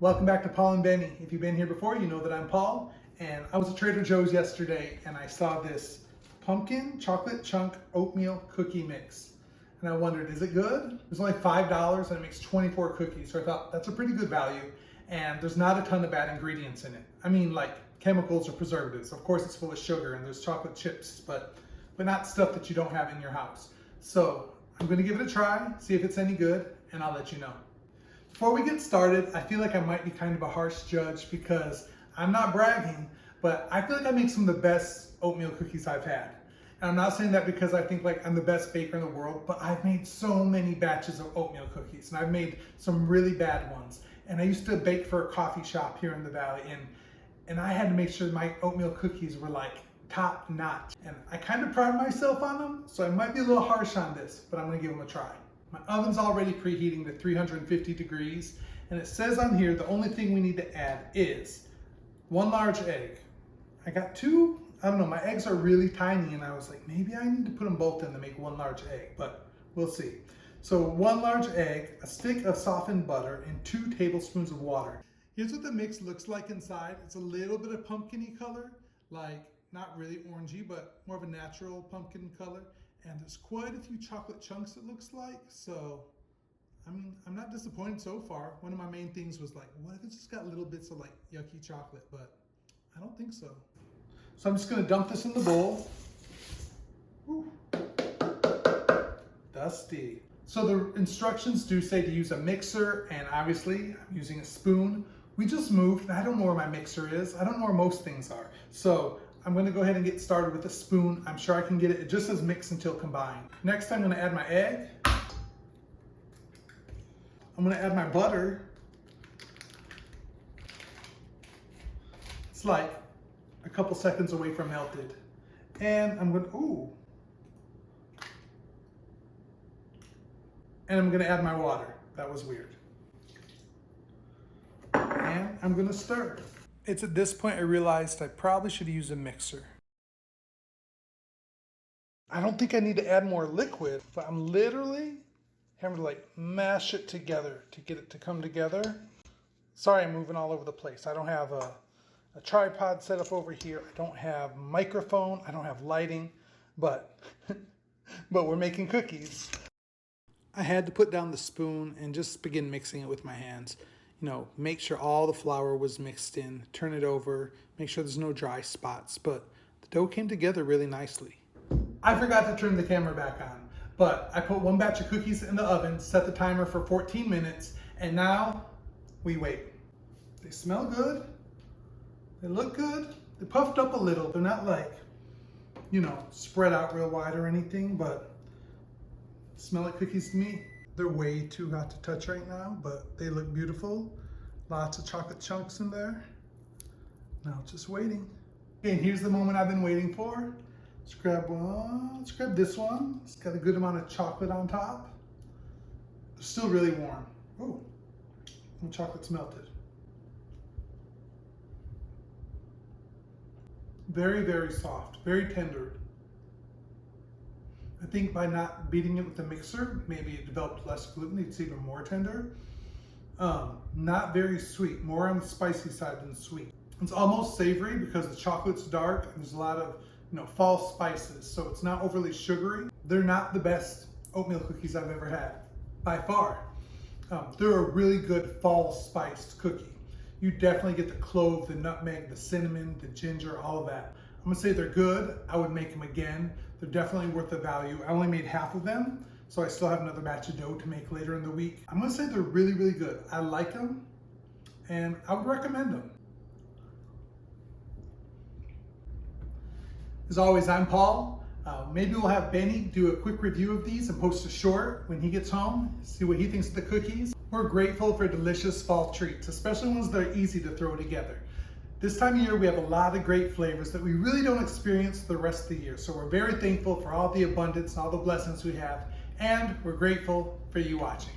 Welcome back to Paul and Benny. If you've been here before, you know that I'm Paul. And I was at Trader Joe's yesterday and I saw this pumpkin chocolate chunk oatmeal cookie mix. And I wondered, is it good? It was only $5 and it makes 24 cookies. So I thought that's a pretty good value. And there's not a ton of bad ingredients in it. I mean, like chemicals or preservatives. Of course, it's full of sugar and there's chocolate chips, but not stuff that you don't have in your house. So I'm gonna give it a try, see if it's any good, and I'll let you know. Before we get started, I feel like I might be kind of a harsh judge because I'm not bragging, but I feel like I make some of the best oatmeal cookies I've had. And I'm not saying that because I think like I'm the best baker in the world, but I've made so many batches of oatmeal cookies and I've made some really bad ones. And I used to bake for a coffee shop here in the Valley and I had to make sure my oatmeal cookies were like top notch. And I kind of pride myself on them, so I might be a little harsh on this, but I'm gonna give them a try. My oven's already preheating to 350 degrees, and it says on here the only thing we need to add is 1 large egg. I got 2, I don't know, my eggs are really tiny, and I was like, maybe I need to put them both in to make 1 large egg, but we'll see. So 1 large egg, a stick of softened butter, and 2 tablespoons of water. Here's what the mix looks like inside. It's a little bit of pumpkin-y color, like not really orangey, but more of a natural pumpkin color. And there's quite a few chocolate chunks, it looks like. So, I mean, I'm not disappointed so far. One of my main things was like, what if it's just got little bits of like yucky chocolate? But I don't think so. So I'm just gonna dump this in the bowl. Whew. Dusty. So the instructions do say to use a mixer, and obviously I'm using a spoon. We just moved, and I don't know where my mixer is. I don't know where most things are. So I'm gonna go ahead and get started with a spoon. I'm sure I can get it. It just says mix until combined. Next, I'm gonna add my egg. I'm gonna add my butter. It's like a couple seconds away from melted. And I'm gonna add my water. That was weird. And I'm gonna stir. It's at this point I realized I probably should use a mixer. I don't think I need to add more liquid, but I'm literally having to like mash it together to get it to come together. Sorry, I'm moving all over the place. I don't have a tripod set up over here. I don't have microphone. I don't have lighting, but we're making cookies. I had to put down the spoon and just begin mixing it with my hands. You know, make sure all the flour was mixed in, turn it over, make sure there's no dry spots, but the dough came together really nicely. I forgot to turn the camera back on, but I put 1 batch of cookies in the oven, set the timer for 14 minutes, and now we wait. They smell good, they look good, they're puffed up a little, they're not like, you know, spread out real wide or anything, but smell like cookies to me. They're way too hot to touch right now, but they look beautiful. Lots of chocolate chunks in there. Now just waiting. Okay, and here's the moment I've been waiting for. Let's grab one, let's grab this one. It's got a good amount of chocolate on top. They're still really warm. Oh, the chocolate's melted. Very, very soft, very tender. I think by not beating it with the mixer, maybe it developed less gluten, it's even more tender. Not very sweet, more on the spicy side than sweet. It's almost savory because the chocolate's dark and there's a lot of, you know, false spices, so it's not overly sugary. They're not the best oatmeal cookies I've ever had, by far. They're a really good fall spiced cookie. You definitely get the clove, the nutmeg, the cinnamon, the ginger, all of that. I'm gonna say they're good. I would make them again. They're definitely worth the value. I only made half of them, so I still have another batch of dough to make later in the week. I'm gonna say they're really, really good. I like them, and I would recommend them. As always, I'm Paul. Maybe we'll have Benny do a quick review of these and post a short when he gets home, see what he thinks of the cookies. We're grateful for delicious fall treats, especially ones that are easy to throw together. This time of year, we have a lot of great flavors that we really don't experience the rest of the year. So we're very thankful for all the abundance and all the blessings we have, and we're grateful for you watching.